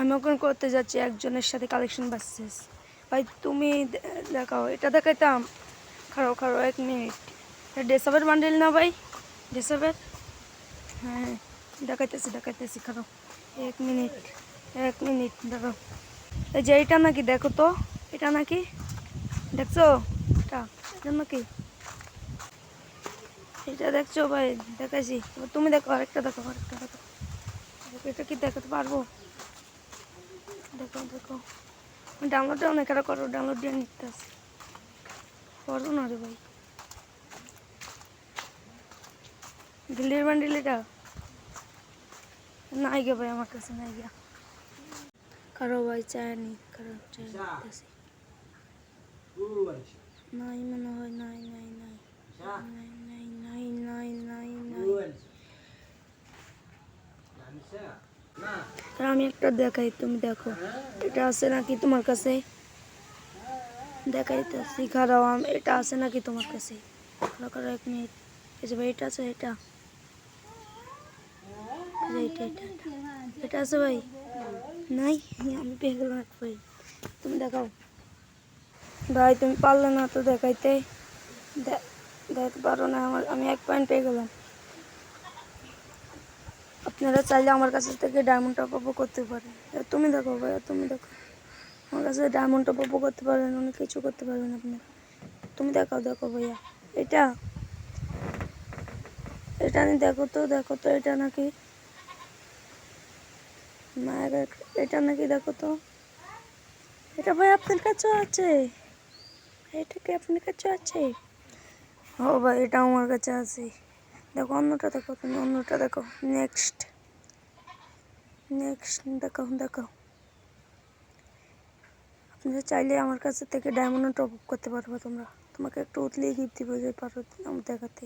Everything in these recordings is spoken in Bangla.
আমি ওখানে করতে যাচ্ছি একজনের সাথে কালেকশন বাসছিস ভাই। তুমি দেখাও, এটা দেখাইতাম। খাড়ো খাড়ো 1 মিনিট। ডেসাবের বান্ডেল না ভাই? ডেসাবের, হ্যাঁ দেখাইতেছি খাড়ো 1 মিনিট। 1 মিনিট দেখো। এই যে এটা নাকি, দেখো তো, এটা নাকি দেখছো? এটা নাকি, এটা দেখছো ভাই? দেখাইছি। তুমি দেখো, আরেকটা দেখো। এটা কি দেখাতে পারবো? দেখো ডাউনলোডটা অনেক খারাপ করো, ডাউনলোড দিয়ে নিতে আসি। করো না রে ভাই, দিল্লির বান্ডিল এটা নাই গে ভাই, আমার কাছে নাই গিয়া। কারো ভাই চায় নি, কারো চায় নিতেছি। নাই মনে হয়, নাই। আমি একটা দেখাই, তুমি দেখো এটা আছে নাকি তোমার কাছে। দেখাইতেছি খারাপ, এটা আছে নাকি তোমার কাছে? 1 মিনিট। এই যে ভাই, এটা আছে, এটা আছে ভাই? নাই, আমি পেয়ে গেলাম এক ভাই। তুমি দেখাও ভাই, তুমি পারলে না তো দেখাইতে। দেখাতে পারো না আমার, আমি 1 পয়েন্ট পেয়ে গেলাম। আপনারা চাইলে আমার কাছ থেকে ডায়মন্ড টপ আপ করতে পারেন। তুমি দেখো ভাইয়া, তুমি দেখো, আমার কাছে ডায়মন্ড টপ আপ করতে পারেন, অনেক কিছু করতে পারবেন আপনারা। তুমি দেখো ভাইয়া, এটা নিয়ে দেখো তো এটা নাকি মায়ের, এটা নাকি দেখো তো। এটা ভাই আপনার কাছেও আছে? এটা কি আপনার কাছে আছে? ও ভাই, এটা আমার কাছে আছে। দেখো অন্যটা, দেখো তুমি অন্যটা দেখো। নেক্সট দেখো। আপনারা চাইলে আমার কাছে থেকে ডায়মন্ড টপ আপ করতে পারবো তোমরা। তোমাকে একটু উতলিয়ে গিফট দিব, যে পারো আমার দেখাতে।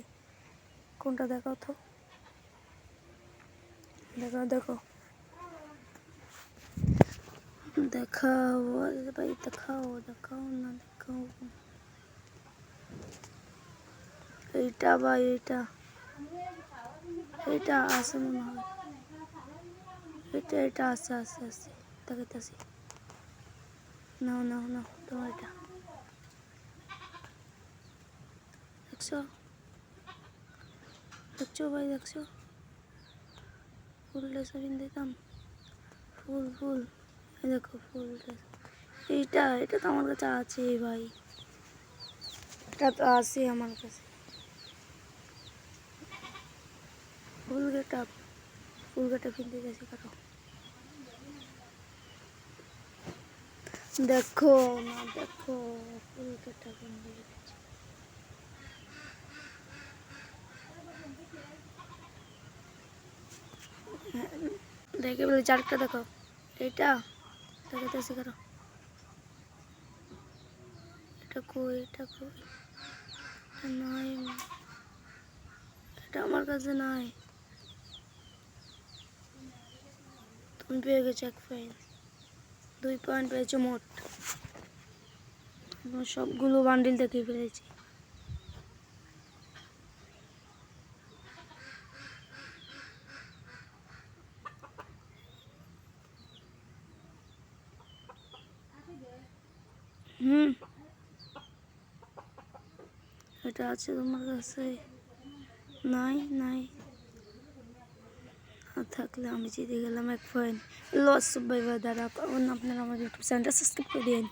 কোনটা দেখাও তো, দেখো দেখাও ভাই, দেখাও না, দেখাও। এইটা ভাই, এটা আছে মনে হয়। এটা আছে দেখাইতেছি। নাও তোমার এটা দেখছো ভাই, দেখছো? ফুল ড্রেস দিতাম, ফুল দেখো, ফুল ড্রেস। এটা তো আমার কাছে আছে ভাই, এটা তো আছে আমার কাছে। ফুল গেটা কিনতে গেছি কারো। দেখো ফুল গেটা কিনতে গেছি। দেখে বলি, চারটা দেখো। এটা দেখাতেছি কারো। এটা কই নাই, এটা আমার কাছে নাই। তুমি পেয়ে গেছো 1 পয়েন্ট, 2 পয়েন্ট পেয়েছো মোট। সবগুলো বান্ডিল দেখে ফেলেছি। এটা আছে তোমার কাছে? নাই না থাকলে আমি জিতে গেলাম 1 পয়েন্ট। লস ভাই, দ্বারা আপনারা আমার ইউটিউব চ্যানেলটা সাবস্ক্রাইব করে দিন।